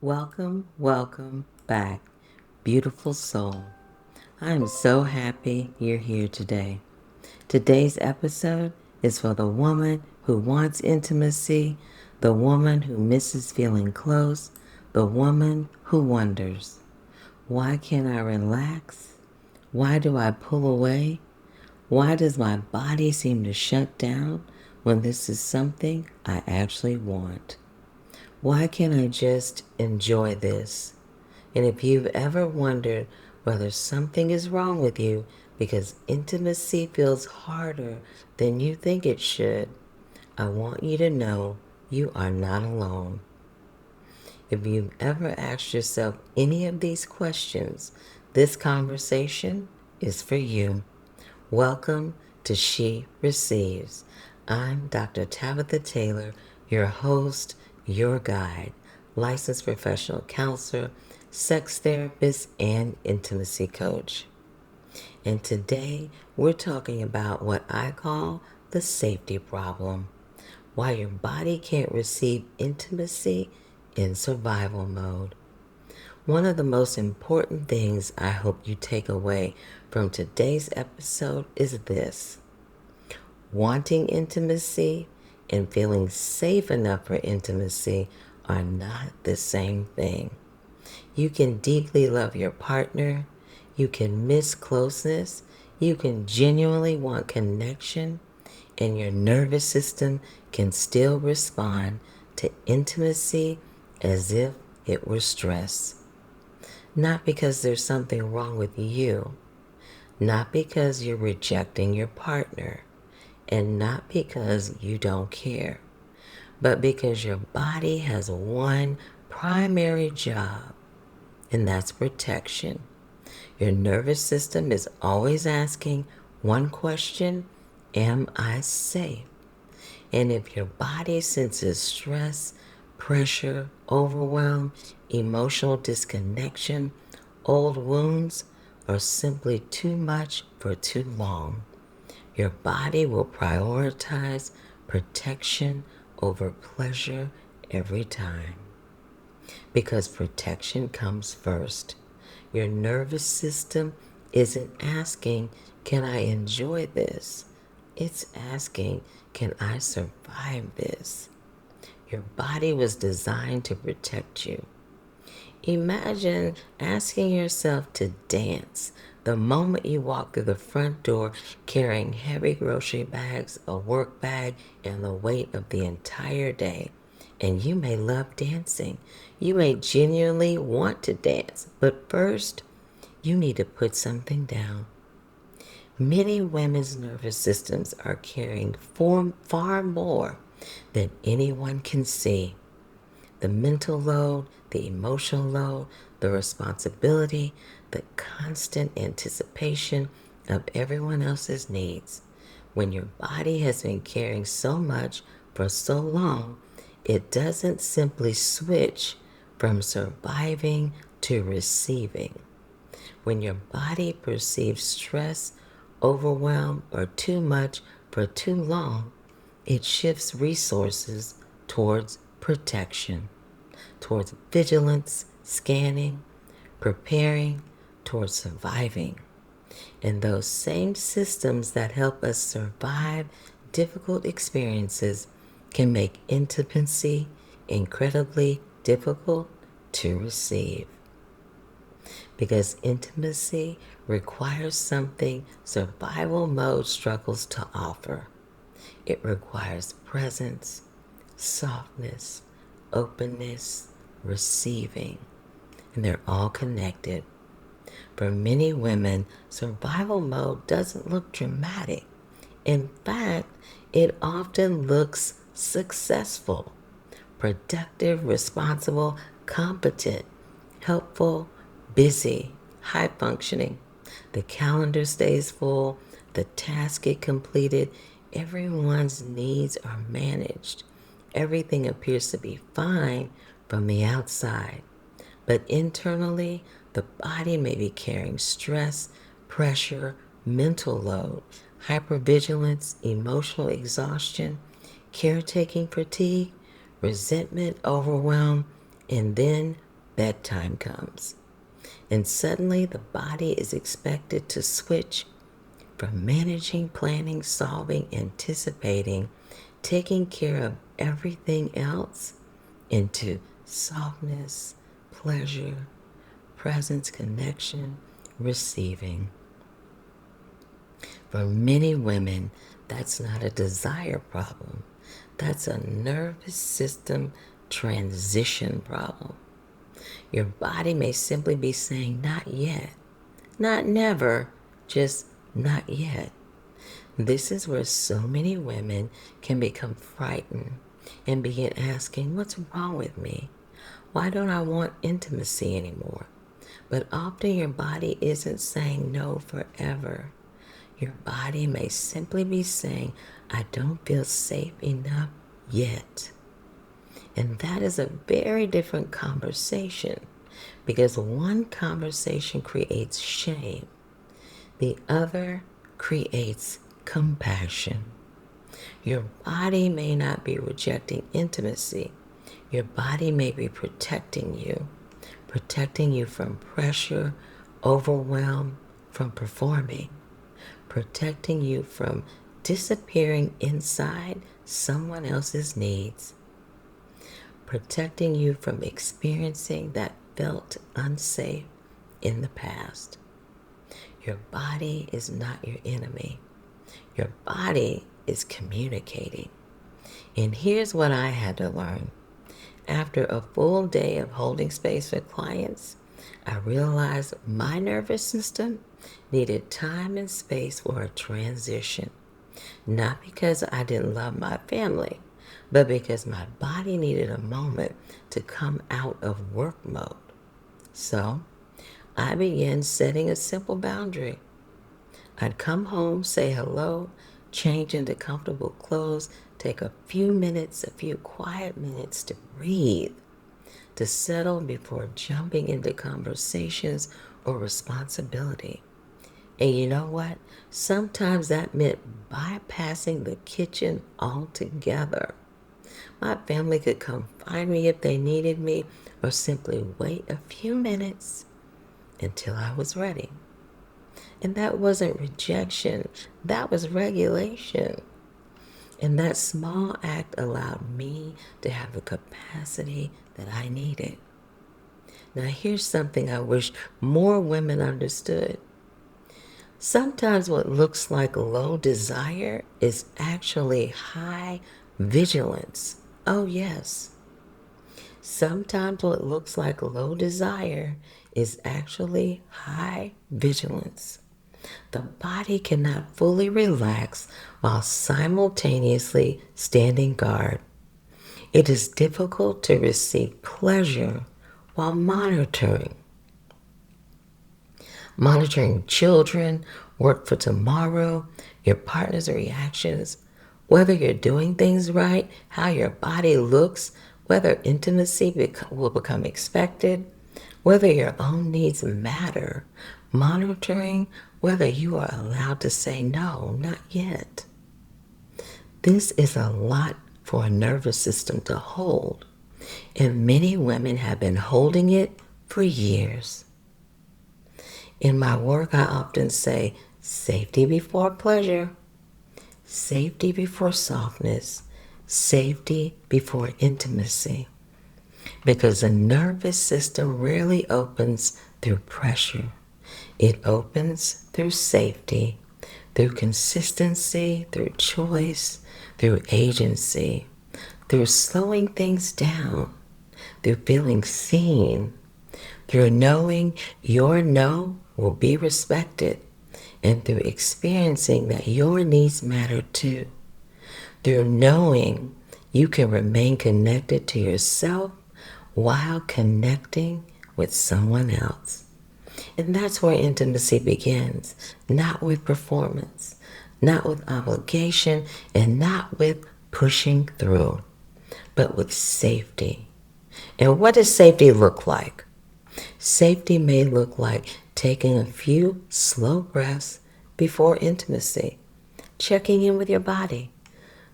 Welcome back, beautiful soul. I am so happy you're here today. Today's episode is for the woman who wants intimacy, the woman who misses feeling close, the woman who wonders, why can't I relax? Why do I pull away? Why does my body seem to shut down when this is something I actually want? Why can't I just enjoy this? And if you've ever wondered whether something is wrong with you because intimacy feels harder than you think it should, I want you to know you are not alone. If you've ever asked yourself any of these questions, this conversation is for you. Welcome to She Receives. I'm Dr. Tabitha Taylor, your host, your guide, licensed professional counselor, sex therapist, and intimacy coach. And today we're talking about what I call the safety problem. Why your body can't receive intimacy in survival mode. One of the most important things I hope you take away from today's episode is this. Wanting intimacy and feeling safe enough for intimacy are not the same thing. You can deeply love your partner, you can miss closeness, you can genuinely want connection, and your nervous system can still respond to intimacy as if it were stress. Not because there's something wrong with you, not because you're rejecting your partner, and not because you don't care, but because your body has one primary job, and that's protection. Your nervous system is always asking one question, am I safe? And if your body senses stress, pressure, overwhelm, emotional disconnection, old wounds, or simply too much for too long, your body will prioritize protection over pleasure every time. Because protection comes first. Your nervous system isn't asking, can I enjoy this? It's asking, can I survive this? Your body was designed to protect you. Imagine asking yourself to dance the moment you walk through the front door carrying heavy grocery bags, a work bag, and the weight of the entire day. And you may love dancing. You may genuinely want to dance. But first, you need to put something down. Many women's nervous systems are carrying far more than anyone can see. The mental load, the emotional load, the responsibility, the constant anticipation of everyone else's needs. When your body has been carrying so much for so long, it doesn't simply switch from surviving to receiving. When your body perceives stress, overwhelm, or too much for too long, it shifts resources towards protection, towards vigilance, scanning, preparing, towards surviving. And those same systems that help us survive difficult experiences can make intimacy incredibly difficult to receive. Because intimacy requires something survival mode struggles to offer. It requires presence, softness, openness, receiving, and they're all connected. For many women, survival mode doesn't look dramatic. In fact, it often looks successful, productive, responsible, competent, helpful, busy, high functioning. The calendar stays full, the tasks get completed, everyone's needs are managed. Everything appears to be fine from the outside, but internally, the body may be carrying stress, pressure, mental load, hypervigilance, emotional exhaustion, caretaking fatigue, resentment, overwhelm, and then bedtime comes. And suddenly the body is expected to switch from managing, planning, solving, anticipating, taking care of everything else into softness, pleasure, presence, connection, receiving. For many women, that's not a desire problem. That's a nervous system transition problem. Your body may simply be saying, not yet, not never, just not yet. This is where so many women can become frightened and begin asking, what's wrong with me? Why don't I want intimacy anymore? But often your body isn't saying no forever. Your body may simply be saying, I don't feel safe enough yet. And that is a very different conversation because one conversation creates shame, the other creates compassion. Your body may not be rejecting intimacy. Your body may be protecting you from pressure, overwhelm, from performing, protecting you from disappearing inside someone else's needs, protecting you from experiencing that felt unsafe in the past. Your body is not your enemy. Your body is communicating. And here's what I had to learn. After a full day of holding space for clients, I realized my nervous system needed time and space for a transition. Not because I didn't love my family, but because my body needed a moment to come out of work mode. So I began setting a simple boundary. I'd come home, say hello, change into comfortable clothes, take a few quiet minutes to breathe, to settle before jumping into conversations or responsibility. And you know what? Sometimes that meant bypassing the kitchen altogether. My family could come find me if they needed me or simply wait a few minutes until I was ready. And that wasn't rejection, that was regulation. And that small act allowed me to have the capacity that I needed. Now, here's something I wish more women understood. Sometimes what looks like low desire is actually high vigilance. Oh, yes. Sometimes what looks like low desire is actually high vigilance. The body cannot fully relax while simultaneously standing guard. It is difficult to receive pleasure while monitoring children, work for tomorrow, your partner's reactions, whether you're doing things right, how your body looks, whether intimacy will become expected, whether your own needs matter, monitoring whether you are allowed to say no, not yet. This is a lot for a nervous system to hold, and many women have been holding it for years. In my work, I often say safety before pleasure, safety before softness, safety before intimacy. Because the nervous system rarely opens through pressure. It opens through safety, through consistency, through choice, through agency, through slowing things down, through feeling seen, through knowing your no will be respected, and through experiencing that your needs matter too, through knowing you can remain connected to yourself while connecting with someone else. And that's where intimacy begins, not with performance, not with obligation, and not with pushing through, but with safety. And what does safety look like? Safety may look like taking a few slow breaths before intimacy, checking in with your body,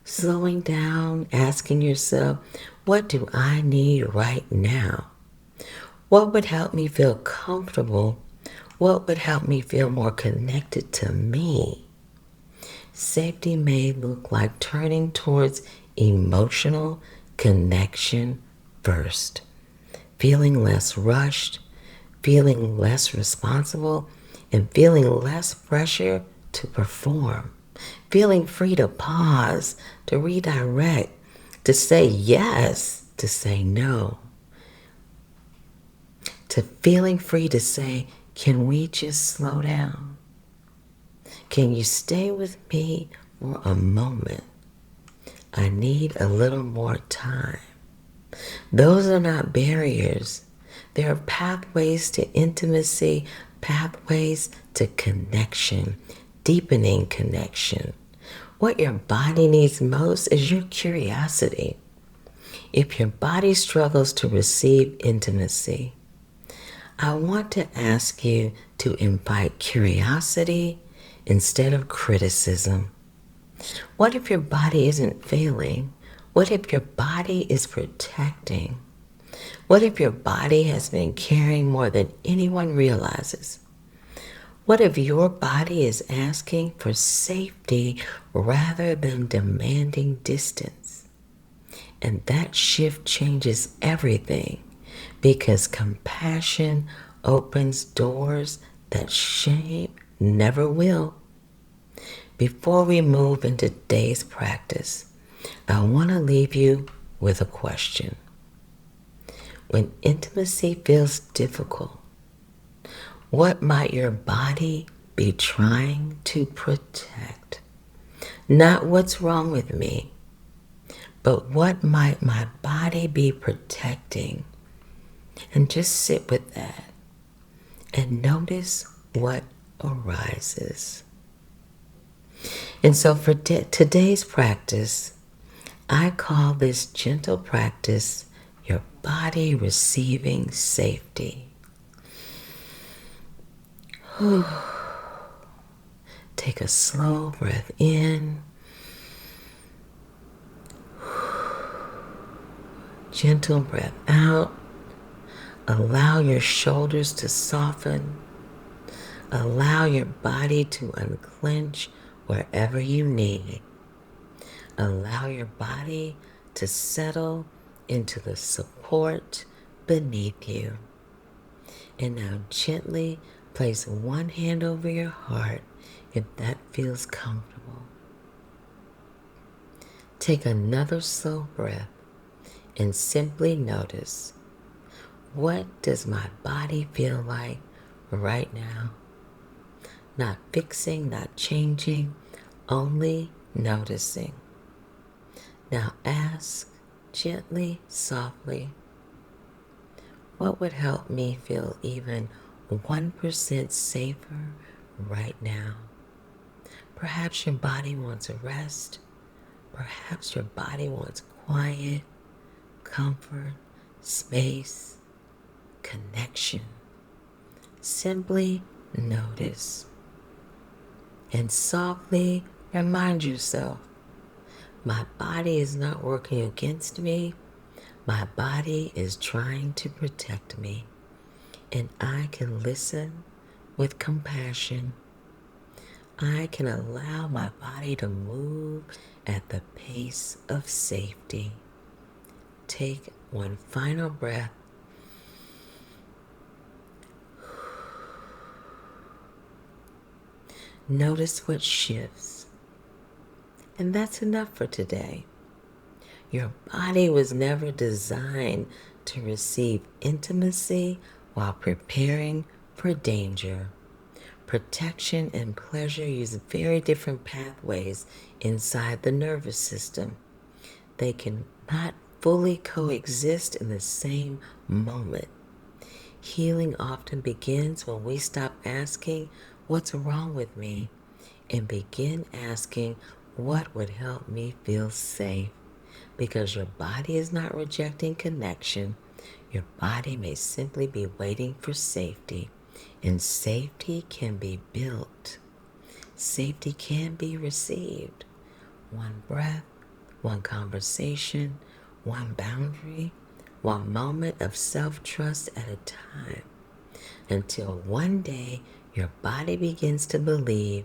slowing down, asking yourself, what do I need right now? What would help me feel comfortable? What would help me feel more connected to me? Safety may look like turning towards emotional connection first, feeling less rushed, feeling less responsible, and feeling less pressure to perform, feeling free to pause, to redirect, to say yes, to say no, to feeling free to say, can we just slow down? Can you stay with me for a moment? I need a little more time. Those are not barriers. They are pathways to intimacy, pathways to connection, deepening connection. What your body needs most is your curiosity. If your body struggles to receive intimacy, I want to ask you to invite curiosity instead of criticism. What if your body isn't failing? What if your body is protecting? What if your body has been caring more than anyone realizes? What if your body is asking for safety rather than demanding distance? And that shift changes everything because compassion opens doors that shame never will. Before we move into today's practice, I want to leave you with a question. When intimacy feels difficult, what might your body be trying to protect? Not what's wrong with me, but what might my body be protecting? And just sit with that and notice what arises. And so for today's practice, I call this gentle practice your body receiving safety. Take a slow breath in. Gentle breath out. Allow your shoulders to soften. Allow your body to unclench wherever you need. Allow your body to settle into the support beneath you. And now gently place one hand over your heart if that feels comfortable. Take another slow breath and simply notice, what does my body feel like right now? Not fixing, not changing, only noticing. Now ask gently, softly, what would help me feel even 1% safer right now? Perhaps your body wants a rest. Perhaps your body wants quiet, comfort, space, connection. Simply notice and softly remind yourself, my body is not working against me. My body is trying to protect me, and I can listen with compassion. I can allow my body to move at the pace of safety. Take one final breath. Notice what shifts. And that's enough for today. Your body was never designed to receive intimacy while preparing for danger. Protection and pleasure use very different pathways inside the nervous system. They cannot fully coexist in the same moment. Healing often begins when we stop asking, what's wrong with me? And begin asking, what would help me feel safe? Because your body is not rejecting connection. Your body may simply be waiting for safety. And safety can be built. Safety can be received. One breath, one conversation, one boundary, one moment of self-trust at a time, until one day your body begins to believe,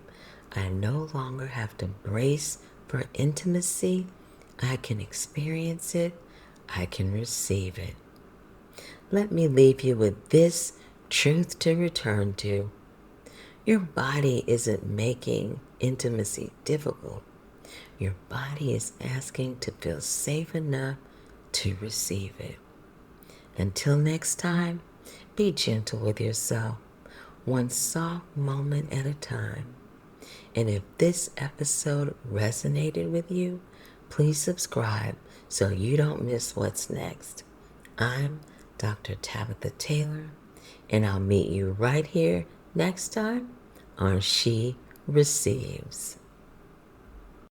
I no longer have to brace for intimacy. I can experience it. I can receive it. Let me leave you with this truth to return to. Your body isn't making intimacy difficult. Your body is asking to feel safe enough to receive it. Until next time, be gentle with yourself, one soft moment at a time. And if this episode resonated with you, please subscribe so you don't miss what's next. I'm Dr. Tabitha Taylor, and I'll meet you right here next time on She Receives.